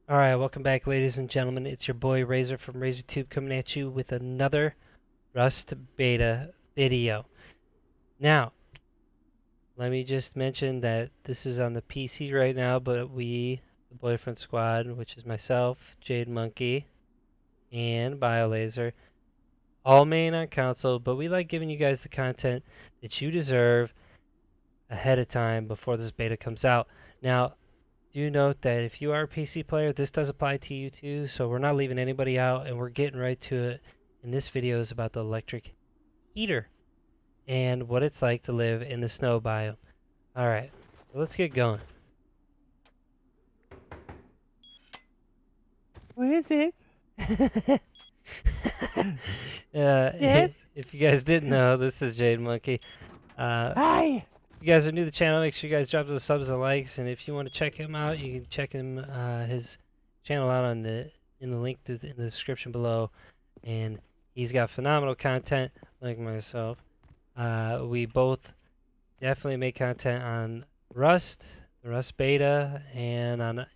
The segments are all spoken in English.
Alright, welcome back, ladies and gentlemen. It's your boy Razor from RazorTube coming at you with another Rust beta video. Now, let me just mention that this is on the PC right now, but we, the Boyfriend Squad, which is myself, Jade Monkey, and BioLaser, all main on console, but we like giving you guys the content that you deserve ahead of time before this beta comes out. Now, do note that if you are a PC player, this does apply to you too, so we're not leaving anybody out and we're getting right to it. And this video is about the electric heater and what it's like to live in the snow biome. Alright, so let's get going. What is it? Yes? If you guys didn't know, this is Jade Monkey. Hi! If you guys are new to the channel, make sure you guys drop those subs and likes, and if you want to check him out, you can check his channel out in the link in the description below. And he's got phenomenal content, like myself. We both definitely make content on Rust, the Rust beta, and on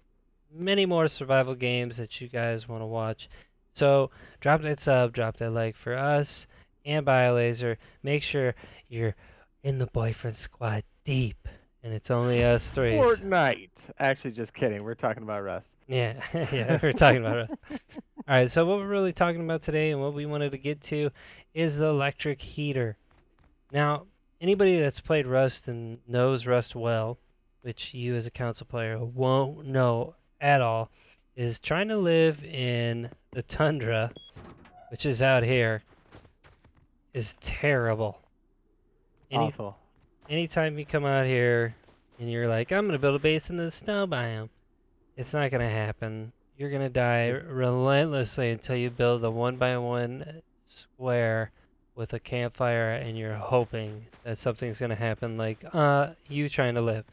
many more survival games that you guys want to watch. So drop that sub, drop that like for us and BioLaser. Make sure you're in the Boyfriend Squad deep, and it's only us three. Fortnite! Actually, just kidding. We're talking about Rust. Yeah, yeah, we're talking about Rust. All right, so what we're really talking about today and what we wanted to get to is the electric heater. Now, anybody that's played Rust and knows Rust well, which you as a console player won't know at all, is trying to live in the tundra, which is out here, is terrible. Awful. Anytime you come out here and you're like, I'm going to build a base in the snow biome, it's not going to happen. You're going to die relentlessly until you build a 1x1 square with a campfire and you're hoping that something's going to happen, like you trying to live.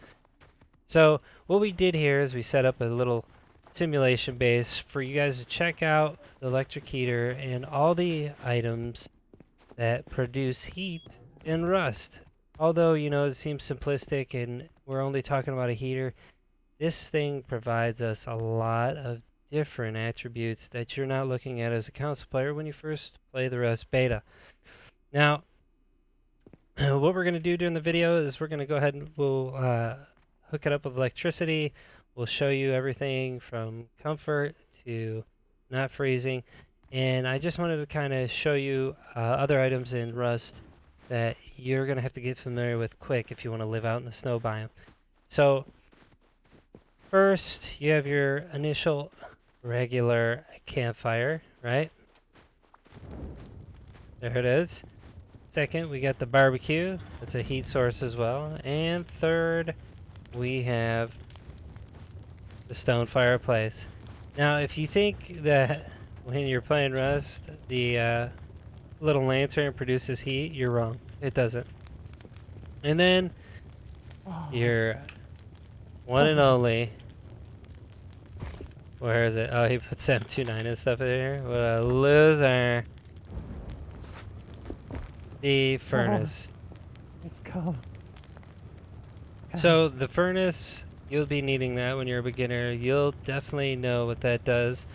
So what we did here is we set up a little simulation base for you guys to check out the electric heater and all the items that produce heat in Rust. Although, you know, it seems simplistic and we're only talking about a heater, this thing provides us a lot of different attributes that you're not looking at as a console player when you first play the Rust beta. Now, what we're going to do during the video is we're going to go ahead and we'll hook it up with electricity. We'll show you everything from comfort to not freezing. And I just wanted to kind of show you other items in Rust that you're going to have to get familiar with quick if you want to live out in the snow biome. So, first, you have your initial regular campfire, right? There it is. Second, we got the barbecue. That's a heat source as well. And third, we have the stone fireplace. Now, if you think that when you're playing Rust, the little lantern produces heat, you're wrong. It doesn't. And then your one and only. Where is it? Oh, he put 729 and stuff in here. What a loser. The furnace. Let's go. So the furnace, you'll be needing that when you're a beginner. You'll definitely know what that does.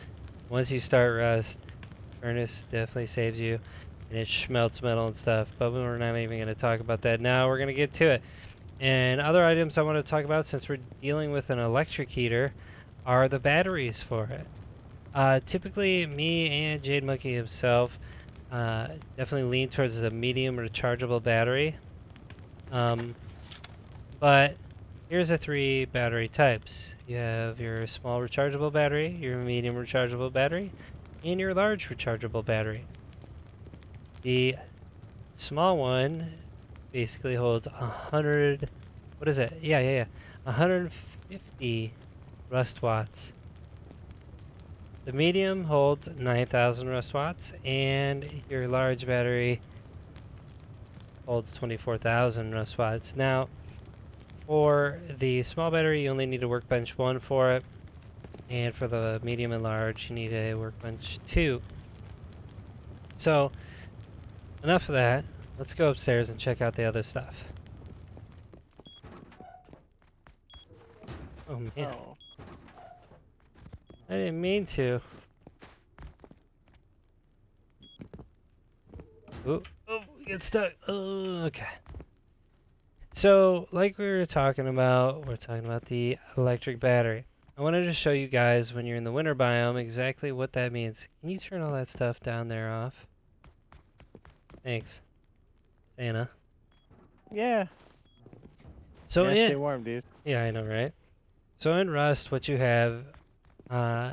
Once you start Rust, furnace definitely saves you. And it smelts metal and stuff. But we're not even going to talk about that now. We're going to get to it. And other items I want to talk about, since we're dealing with an electric heater, are the batteries for it. Typically, me and Jade Monkey himself definitely lean towards a medium rechargeable battery. But here's the three battery types. You have your small rechargeable battery, your medium rechargeable battery, and your large rechargeable battery. The small one basically holds 100, what is it? Yeah. 150 Rust watts. The medium holds 9,000 Rust watts, and your large battery holds 24,000 Rust watts. Now, for the small battery, you only need a workbench 1 for it, and for the medium and large, you need a workbench 2. So, enough of that. Let's go upstairs and check out the other stuff. Oh man. Oh. I didn't mean to. Oh, we get stuck. Oh, okay. So, like we were talking about, we're talking about the electric battery. I wanted to show you guys when you're in the winter biome exactly what that means. Can you turn all that stuff down there off? Thanks, Santa. Yeah. So Yeah, in stay warm, dude. yeah, I know, right? So in Rust, what you have, uh,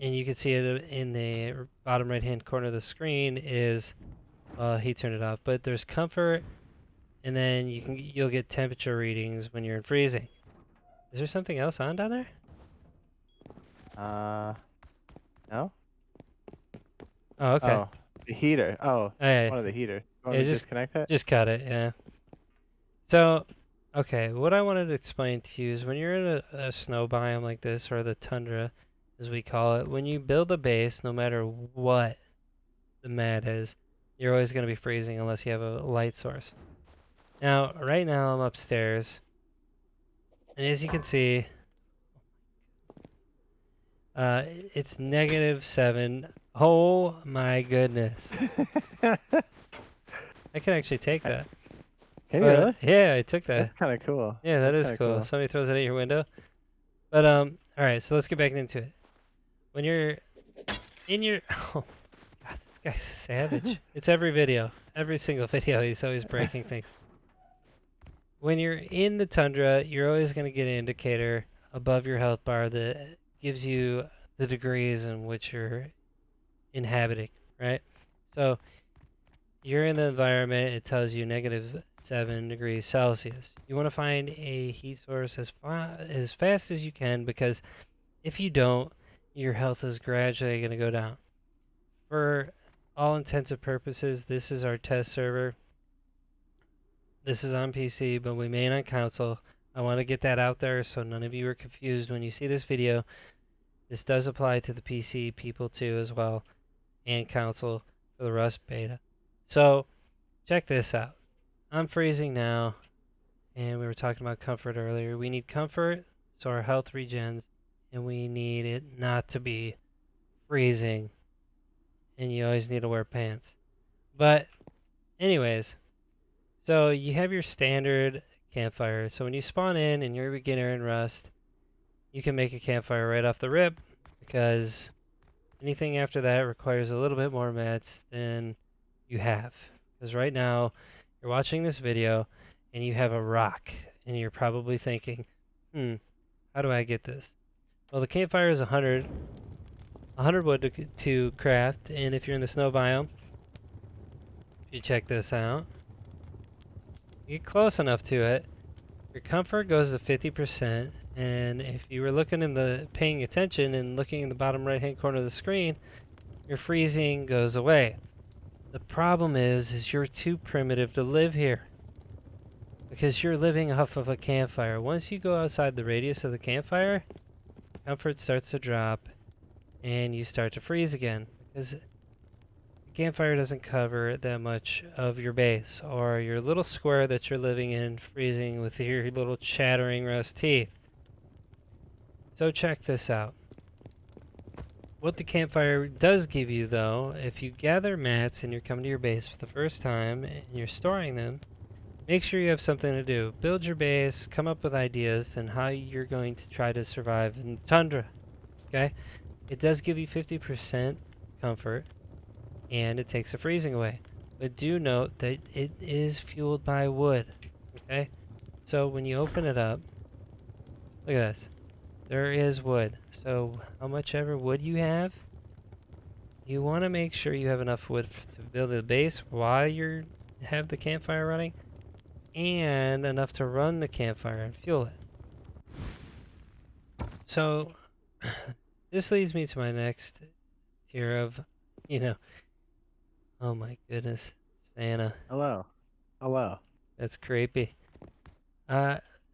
and you can see it in the bottom right-hand corner of the screen is, he turned it off. But there's comfort, and then you'll get temperature readings when you're in freezing. Is there something else on down there? No? Oh, okay. Oh, the heater. Oh, Hey, one of the heaters. You want yeah, me to disconnect it? just cut it, yeah. So, okay, what I wanted to explain to you is when you're in a snow biome like this, or the tundra, as we call it, when you build a base, no matter what the mat is, you're always going to be freezing unless you have a light source. Now, right now I'm upstairs, and as you can see, it's -7. Oh my goodness. I can actually take that. Can you But, really? yeah, I took that. That's kind of cool. Yeah, that That's is kinda cool. Somebody throws it at your window. But alright, so let's get back into it. When you're in your oh god, this guy's a savage. It's every video. Every single video he's always breaking things. When you're in the tundra, you're always gonna get an indicator above your health bar that gives you the degrees in which you're inhabiting, right? So you're in the environment, it tells you -7 degrees Celsius. You want to find a heat source as fast as you can, because if you don't, your health is gradually going to go down. For all intents and purposes, this is our test server. This is on PC, but we main on console. I want to get that out there so none of you are confused when you see this video. This does apply to the PC people too as well, and console for the Rust beta. So, check this out. I'm freezing now, and we were talking about comfort earlier. We need comfort so our health regens, and we need it not to be freezing, and you always need to wear pants. But, anyways, so you have your standard campfire. So when you spawn in and you're a beginner in Rust, you can make a campfire right off the rip, because anything after that requires a little bit more mats than you have. Because right now, you're watching this video and you have a rock, and you're probably thinking, how do I get this? Well, the campfire is 100 wood to craft, and if you're in the snow biome, if you check this out, you get close enough to it, your comfort goes to 50%, and if you were paying attention and looking in the bottom right hand corner of the screen, your freezing goes away. The problem is you're too primitive to live here, because you're living off of a campfire. Once you go outside the radius of the campfire, comfort starts to drop and you start to freeze again, because the campfire doesn't cover that much of your base or your little square that you're living in, freezing with your little chattering rust teeth. So check this out. What the campfire does give you, though, if you gather mats and you're coming to your base for the first time and you're storing them, make sure you have something to do. Build your base, come up with ideas on how you're going to try to survive in the tundra. Okay? It does give you 50% comfort, and it takes the freezing away. But do note that it is fueled by wood. Okay? So when you open it up, look at this. There is wood. So how much ever wood you have, you want to make sure you have enough wood to build a base while you have the campfire running, and enough to run the campfire and fuel it. So this leads me to my next tier of, oh my goodness, Santa. Hello. Hello. That's creepy.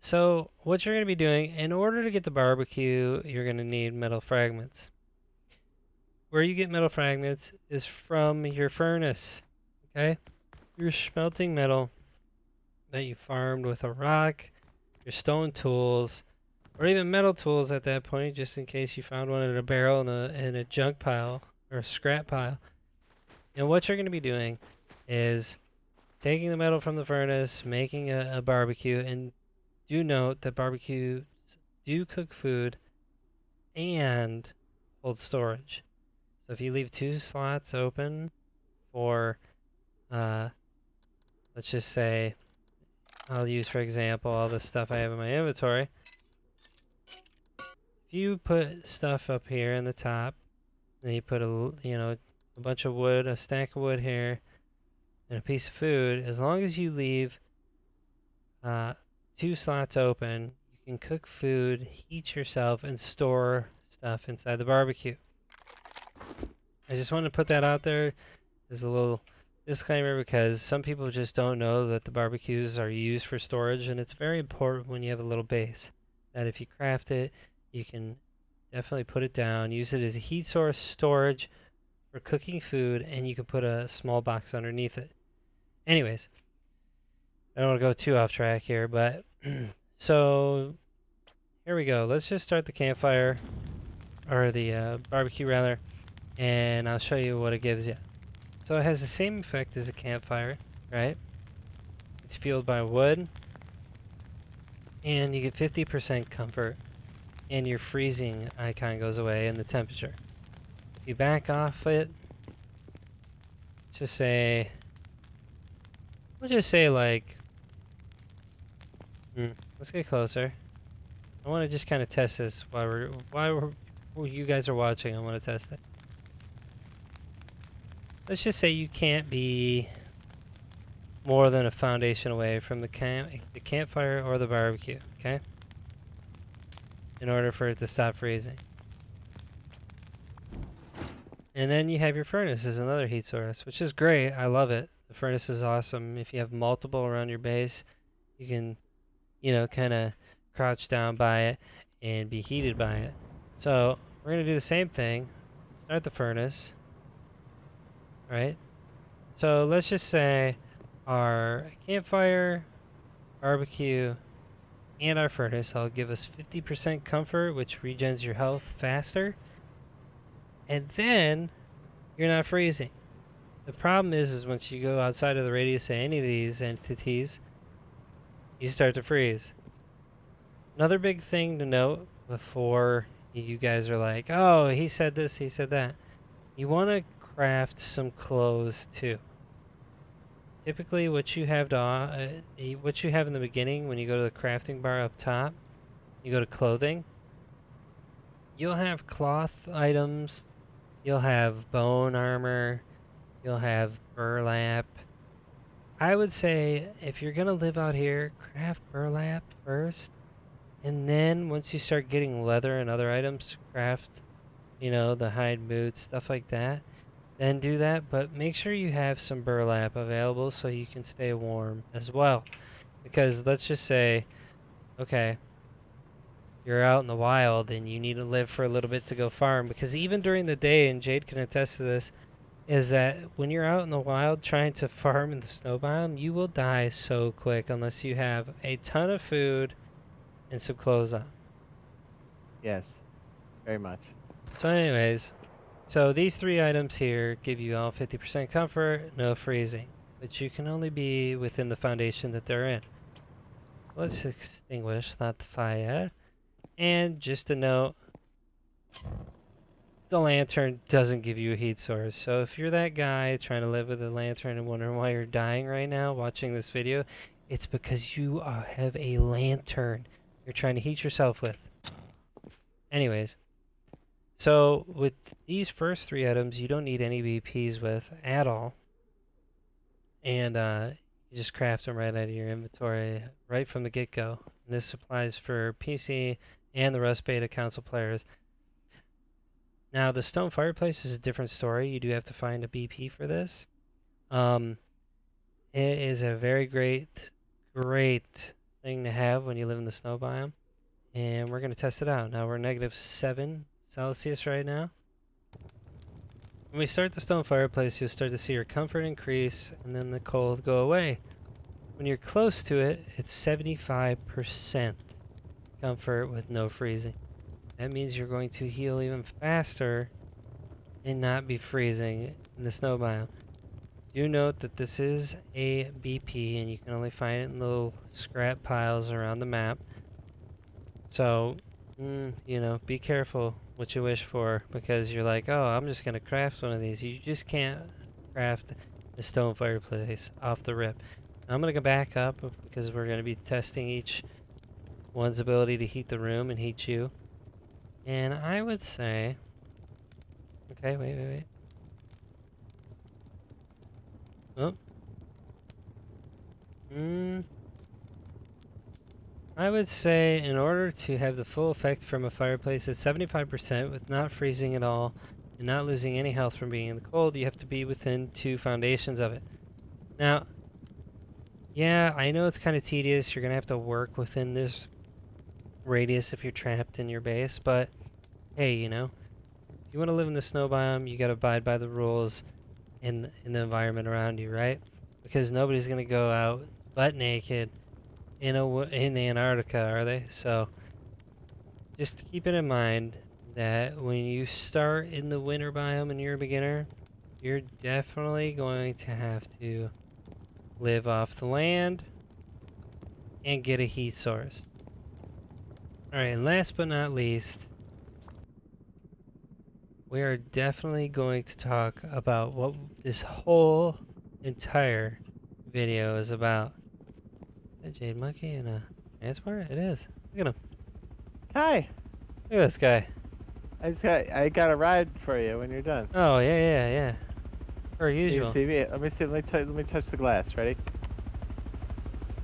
So what you're going to be doing, in order to get the barbecue, you're going to need metal fragments. Where you get metal fragments is from your furnace, okay? Your smelting metal that you farmed with a rock, your stone tools, or even metal tools at that point, just in case you found one in a barrel in a junk pile or a scrap pile. And what you're going to be doing is taking the metal from the furnace, making a barbecue, and do note that barbecues do cook food and hold storage. So if you leave 2 slots open for, let's just say, I'll use for example all the stuff I have in my inventory. If you put stuff up here in the top, then you put a bunch of wood, a stack of wood here, and a piece of food. As long as you leave 2 slots open, you can cook food, heat yourself, and store stuff inside the barbecue. I just want to put that out there as a little disclaimer because some people just don't know that the barbecues are used for storage, and it's very important when you have a little base that if you craft it, you can definitely put it down, use it as a heat source, storage for cooking food, and you can put a small box underneath it. Anyways, I don't want to go too off track here, but so here we go. Let's just start the campfire, or the barbecue rather, and I'll show you what it gives you. So it has the same effect as a campfire, right? It's fueled by wood, and you get 50% comfort, and your freezing icon goes away and the temperature. If you back off it, just say, we'll just say like, let's get closer. I want to just kind of test this while you guys are watching. I want to test it. Let's just say you can't be more than a foundation away from the campfire or the barbecue, okay? In order for it to stop freezing. And then you have your furnace as another heat source, which is great. I love it. The furnace is awesome. If you have multiple around your base, you can, kind of crouch down by it and be heated by it. So we're going to do the same thing. Start the furnace. Right? So let's just say our campfire, barbecue, and our furnace will give us 50% comfort, which regens your health faster. And then you're not freezing. The problem is once you go outside of the radius of any of these entities, you start to freeze. Another big thing to note before you guys are like, oh, he said this, he said that. You want to craft some clothes too. Typically what you have in the beginning when you go to the crafting bar up top, you go to clothing, you'll have cloth items, you'll have bone armor, you'll have burlap. I would say if you're gonna live out here, craft burlap first, and then once you start getting leather and other items, craft, the hide boots, stuff like that. Then do that, but make sure you have some burlap available so you can stay warm as well. Because let's just say, okay, you're out in the wild and you need to live for a little bit to go farm. Because even during the day, and Jade can attest to this, is that when you're out in the wild trying to farm in the snow biome, you will die so quick unless you have a ton of food and some clothes on. Yes, very much. So anyways, so these 3 items here give you all 50% comfort, no freezing, but you can only be within the foundation that they're in. Let's extinguish that fire. And just a note, the lantern doesn't give you a heat source. So if you're that guy trying to live with a lantern and wondering why you're dying right now watching this video, it's because you have a lantern you're trying to heat yourself with. Anyways. So with these first 3 items, you don't need any BPs with at all, and you just craft them right out of your inventory right from the get-go. And this applies for PC and the Rust Beta console players. Now the stone fireplace is a different story. You do have to find a BP for this. It is a very great thing to have when you live in the snow biome, and we're going to test it out. Now we're -7 Celsius right now. When we start the stone fireplace, you'll start to see your comfort increase and then the cold go away. When you're close to it, it's 75%. comfort with no freezing. That means you're going to heal even faster and not be freezing in the snow biome. Do note that this is a BP and you can only find it in little scrap piles around the map. So, you know, be careful what you wish for, because you're like, oh, I'm just gonna craft one of these. You just can't craft a stone fireplace off the rip. I'm gonna go back up because we're gonna be testing each one's ability to heat the room and heat you. And I would say, okay, wait. Oh, I would say in order to have the full effect from a fireplace at 75% with not freezing at all and not losing any health from being in the cold, you have to be within 2 foundations of it. Now, yeah, I know it's kind of tedious. You're going to have to work within this radius if you're trapped in your base, but hey, you know, if you want to live in the snow biome, you got to abide by the rules in the environment around you, right? Because nobody's going to go out butt naked in Antarctica, are they? So just keep it in mind that when you start in the winter biome and you're a beginner, you're definitely going to have to live off the land and get a heat source. Alright, and last but not least, we are definitely going to talk about what this whole entire video is about. Is that Jade Monkey and a transport? It is. Look at him. Hi. Look at this guy. I got a ride for you when you're done. Oh, yeah. Per Can you usual. see me? Let me see. Let me touch the glass. Ready?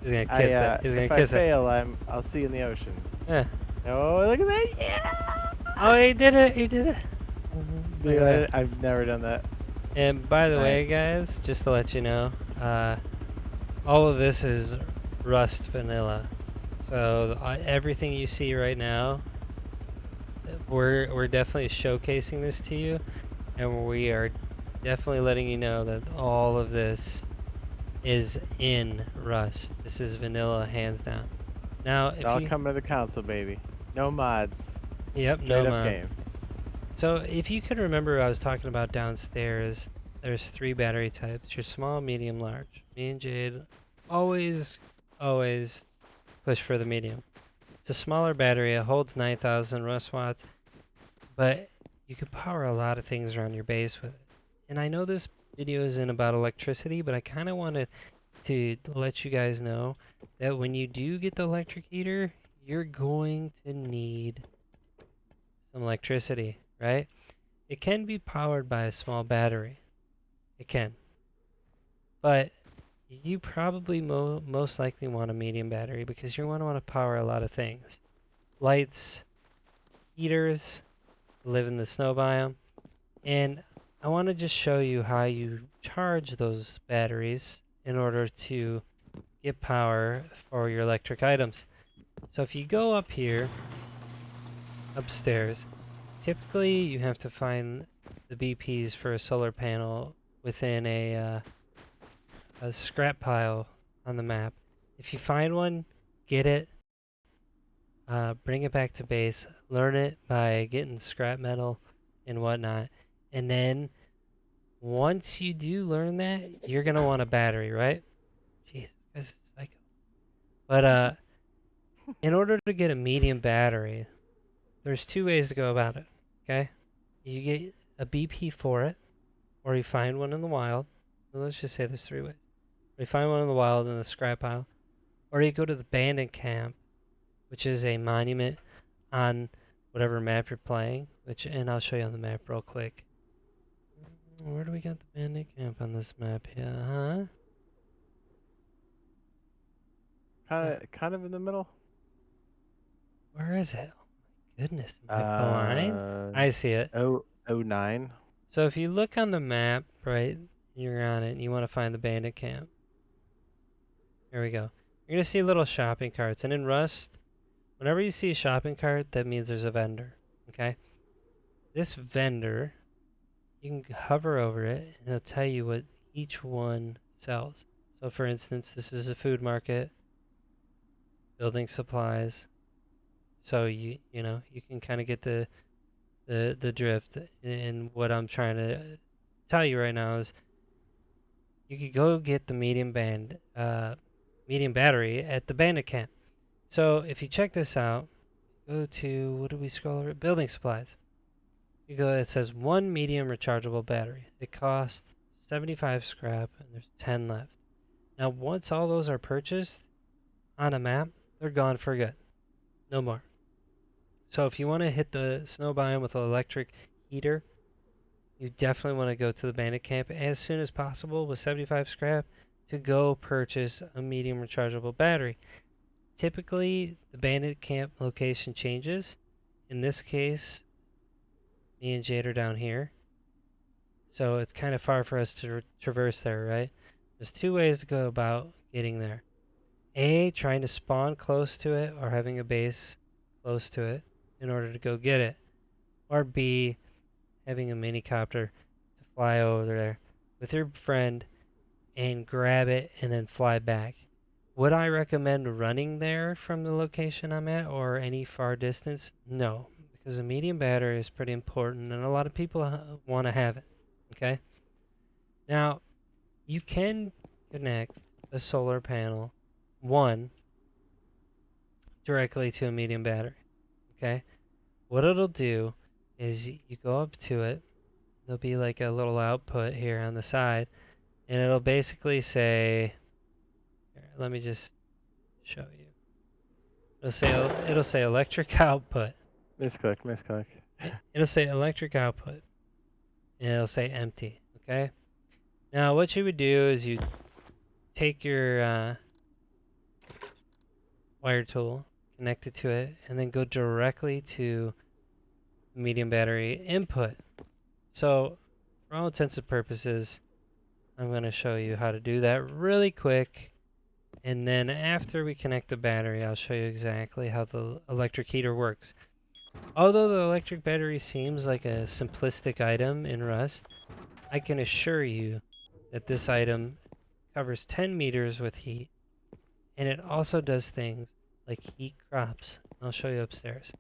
He's gonna kiss it. He's gonna If I kiss it. fail, I'll see you in the ocean. Yeah. Oh, look at that! Yeah. Oh, he did it! He did it! Look at that. I've never done that. And by the Nice. way, guys, just to let you know, all of this is Rust vanilla. So everything you see right now, we're definitely showcasing this to you, and we are definitely letting you know that all of this is in Rust. This is vanilla, hands down. Now, if I'll you come to the council, baby. No mods. Yep, Straight no up mods. game. So if you could remember, I was talking about downstairs. There's 3 battery types: your small, medium, large. Me and Jade always push for the medium. It's a smaller battery. It holds 9,000 rust watts, but you can power a lot of things around your base with it. And I know this video isn't about electricity, but I kind of wanted to let you guys know that when you do get the electric heater, you're going to need some electricity, right? It can be powered by a small battery. It can. But you probably most likely want a medium battery because you're going to want to power a lot of things. Lights, heaters, live in the snow biome. And I want to just show you how you charge those batteries in order to get power for your electric items. So if you go up here, upstairs, typically you have to find the BPs for a solar panel within a scrap pile on the map. If you find one, get it, bring it back to base, learn it by getting scrap metal and whatnot, and then once you do learn that, you're gonna want a battery, right? Jeez, this is psycho. But in order to get a medium battery, there's 2 ways to go about it. Okay, you get a BP for it, or you find one in the wild. Well, let's just say there's 3 ways. Or you find one in the wild in the scrap pile, or you go to the bandit camp, which is a monument on whatever map you're playing. And I'll show you on the map real quick. Where do we got the bandit camp on this map here, huh? Kind of in the middle. Where is it? Oh my goodness, am I blind? I see it. 09. So if you look on the map, right, you're on it, and you want to find the bandit camp. There we go. You're going to see little shopping carts. And in Rust, whenever you see a shopping cart, that means there's a vendor. Okay? This vendor, you can hover over it, and it'll tell you what each one sells. So for instance, this is a food market, building supplies, So you know you can kind of get the drift. And what I'm trying to tell you right now is you could go get the medium battery at the bandit camp. So if you check this out, go to, what do we scroll over? Building supplies. You go, it says one medium rechargeable battery. It costs 75 scrap and there's 10 left. Now once all those are purchased on a map, they're gone for good. No more. So if you want to hit the snow biome with an electric heater, you definitely want to go to the bandit camp as soon as possible with 75 scrap to go purchase a medium rechargeable battery. Typically, the bandit camp location changes. In this case, me and Jade are down here. So it's kind of far for us to traverse there, right? There's two ways to go about getting there. A, trying to spawn close to it or having a base close to it in order to go get it. Or B, having a mini copter to fly over there with your friend and grab it and then fly back. Would I recommend running there from the location I'm at or any far distance? No, because a medium battery is pretty important and a lot of people want to have it. Okay? Now, you can connect a solar panel, one, directly to a medium battery. Okay? What it'll do is you go up to it, there'll be like a little output here on the side, and it'll basically say, here, let me just show you. It'll say electric output. Misclick, misclick. It'll say electric output, and it'll say empty. Okay. Now what you would do is you take your wire tool, connect it to it, and then go directly to medium battery input. So for all intents and purposes, I'm going to show you how to do that really quick. And then after we connect the battery, I'll show you exactly how the electric heater works. Although the electric battery seems like a simplistic item in Rust, I can assure you that this item covers 10 meters with heat, and it also does things like heat crops. I'll show you upstairs.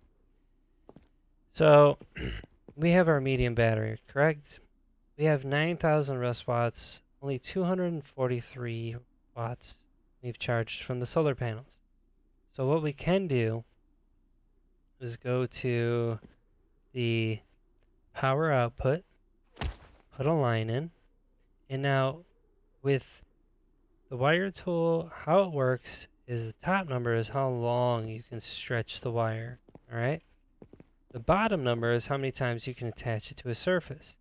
So we have our medium battery, correct? We have 9,000 Rust watts, only 243 watts we've charged from the solar panels. So what we can do is go to the power output, put a line in, and now with the wire tool, how it works is the top number is how long you can stretch the wire, alright? The bottom number is how many times you can attach it to a surface.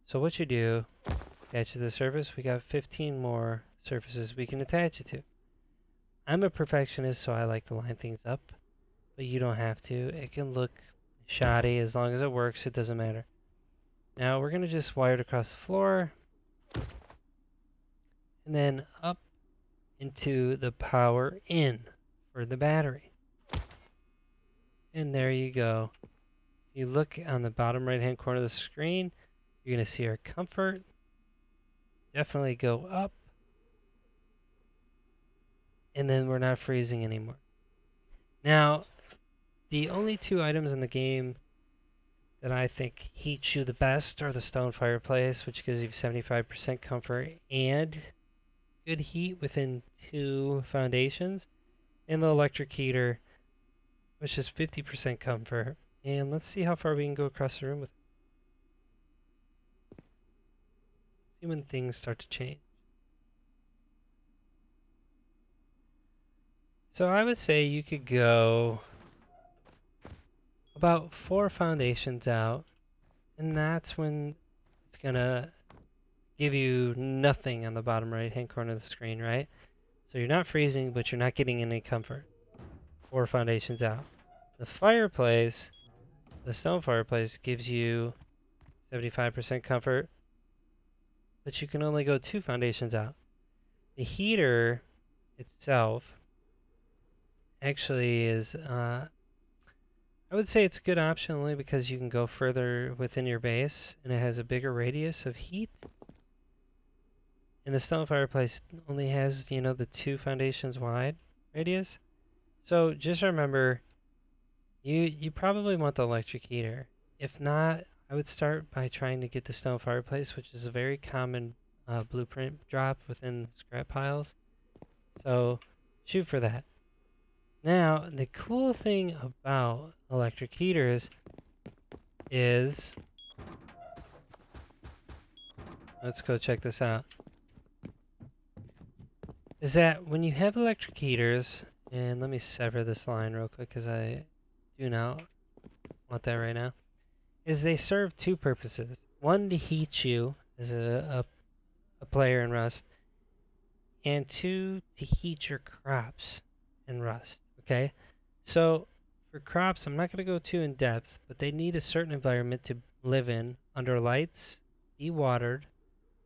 So what you do, attach it to the surface, we got 15 more surfaces we can attach it to. I'm a perfectionist, so I like to line things up, but you don't have to. It can look shoddy. As long as it works, it doesn't matter. Now we're going to just wire it across the floor, and then up into the power in for the battery. And there you go. If you look on the bottom right hand corner of the screen, you're going to see our comfort. Definitely go up. And then we're not freezing anymore. Now, the only two items in the game that I think heat you the best are the stone fireplace, which gives you 75% comfort and good heat within 2 foundations, and the electric heater, which is 50% comfort. And let's see how far we can go across the room with it. See when things start to change. So I would say you could go about 4 foundations out, and that's when it's gonna give you nothing on the bottom right hand corner of the screen, right? So you're not freezing, but you're not getting any comfort. 4 foundations out. The fireplace, the stone fireplace, gives you 75% comfort, but you can only go 2 foundations out. The heater itself actually is, I would say it's a good option only because you can go further within your base and it has a bigger radius of heat. And the stone fireplace only has, you know, the 2 foundations wide radius. So just remember, You probably want the electric heater. If not, I would start by trying to get the stone fireplace, which is a very common blueprint drop within scrap piles. So shoot for that. Now, the cool thing about electric heaters is, let's go check this out, is that when you have electric heaters, and let me sever this line real quick because I do not want that right now, is they serve two purposes. One, to heat you as a player in Rust, and two, to heat your crops in Rust. Okay? So, for crops, I'm not going to go too in depth, but they need a certain environment to live in under lights, be watered,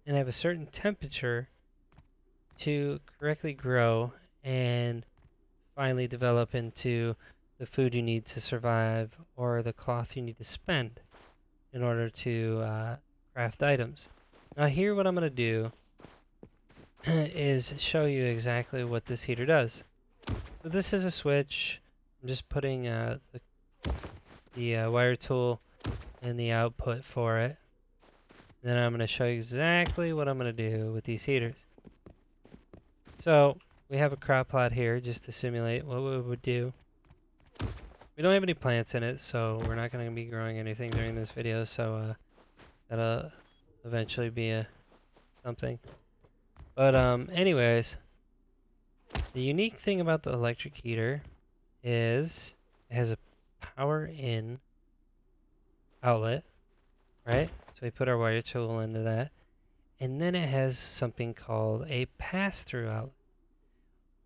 and have a certain temperature to correctly grow and finally develop into the food you need to survive or the cloth you need to spend in order to craft items. Now here what I'm going to do is show you exactly what this heater does. So this is a switch. I'm just putting the wire tool in the output for it. Then I'm going to show you exactly what I'm going to do with these heaters. So we have a crop plot here just to simulate what we would do. We don't have any plants in it, so we're not going to be growing anything during this video, so that'll eventually be something. But anyways, the unique thing about the electric heater is it has a power in outlet, right? So we put our wire tool into that. And then it has something called a pass-through outlet.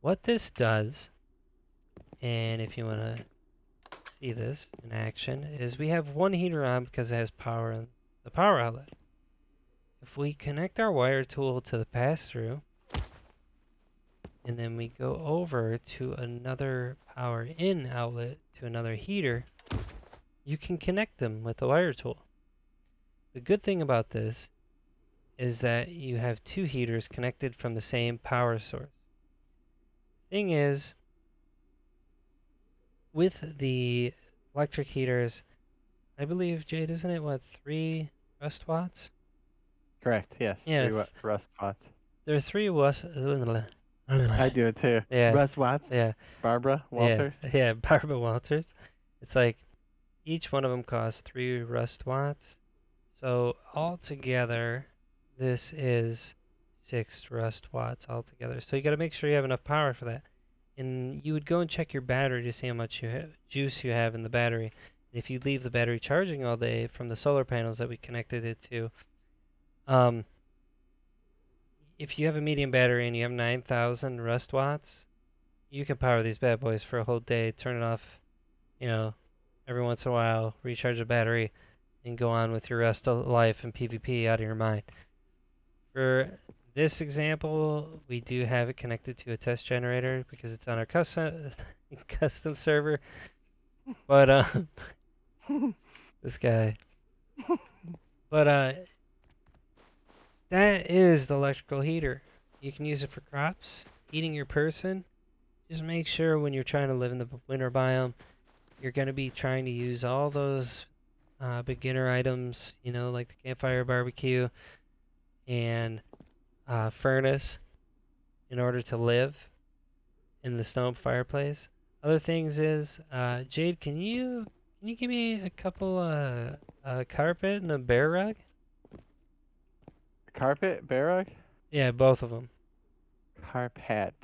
What this does, and if you want to see this in action, is we have one heater on because it has power in the power outlet. If we connect our wire tool to the pass-through, and then we go over to another power in outlet to another heater, you can connect them with the wire tool. The good thing about this is that you have two heaters connected from the same power source. Thing is, with the electric heaters, I believe, Jade, isn't it, what, 3 rust watts? Correct. Yes. Yeah, 3 rust spots. there are 3 rust. I do it too. Yeah. Russ Watts. Yeah. Barbara Walters. Yeah, Barbara Walters. It's like each one of them costs 3 rust watts. So altogether, this is 6 rust watts altogether. So you got to make sure you have enough power for that. And you would go and check your battery to see how much juice you have in the battery. And if you leave the battery charging all day from the solar panels that we connected it to, if you have a medium battery and you have 9,000 rust watts, you can power these bad boys for a whole day, turn it off, every once in a while, recharge the battery, and go on with your rest of life and PvP out of your mind. For this example, we do have it connected to a test generator because it's on our custom server. But this guy. But that is the electrical heater. You can use it for crops, heating your person. Just make sure when you're trying to live in the winter biome, you're going to be trying to use all those beginner items, like the campfire barbecue and furnace in order to live in the stone fireplace. Other things is, Jade, can you give me a couple carpet and a bear rug? Carpet, bear rug? Yeah, both of them. Carpet.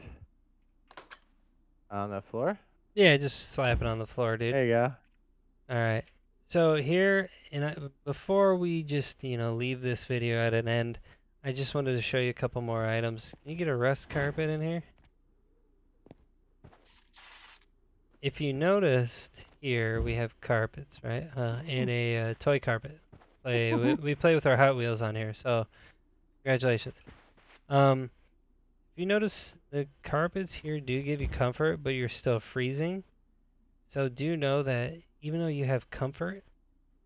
On the floor? Yeah, just slap it on the floor, dude. There you go. All right. So here, before we just leave this video at an end, I just wanted to show you a couple more items. Can you get a rust carpet in here? If you noticed here, we have carpets, right? And a toy carpet. We play with our Hot Wheels on here, so congratulations. If you notice, the carpets here do give you comfort, but you're still freezing. So do know that even though you have comfort,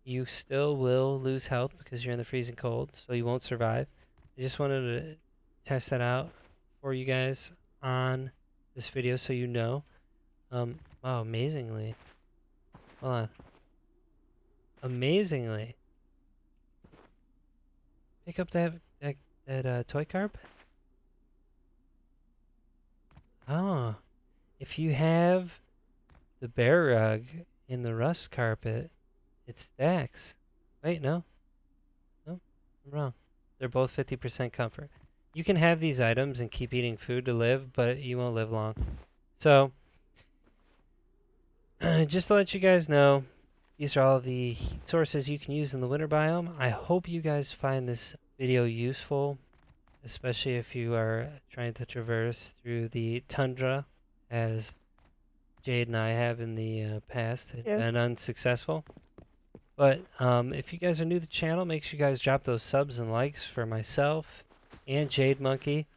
you still will lose health because you're in the freezing cold, so you won't survive. I just wanted to test that out for you guys on this video so you know. Wow, amazingly, Hold on. Amazingly. Pick up that toy carpet? Oh. If you have the bear rug in the rust carpet, it stacks. Wait, no. No, I'm wrong. They're both 50% comfort. You can have these items and keep eating food to live, but you won't live long. So, just to let you guys know, these are all the heat sources you can use in the winter biome. I hope you guys find this video useful, especially if you are trying to traverse through the tundra, as Jade and I have in the past, and unsuccessful. But if you guys are new to the channel, make sure you guys drop those subs and likes for myself and Jade Monkey.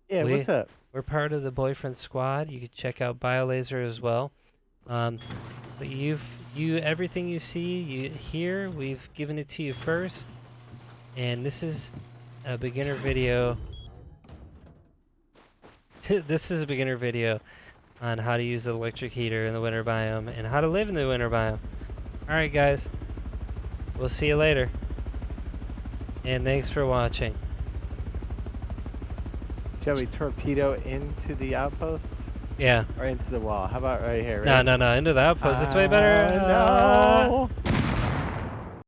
Yeah, what's up? We're part of the Boyfriend Squad. You can check out BioLaser as well. But everything you see, you hear, we've given it to you first. And this is a beginner video. This is a beginner video on how to use the electric heater in the winter biome and how to live in the winter biome. Alright guys, we'll see you later. And thanks for watching. Shall we torpedo into the outpost? Yeah. Or into the wall? How about right here? No, into the outpost. It's way better. No!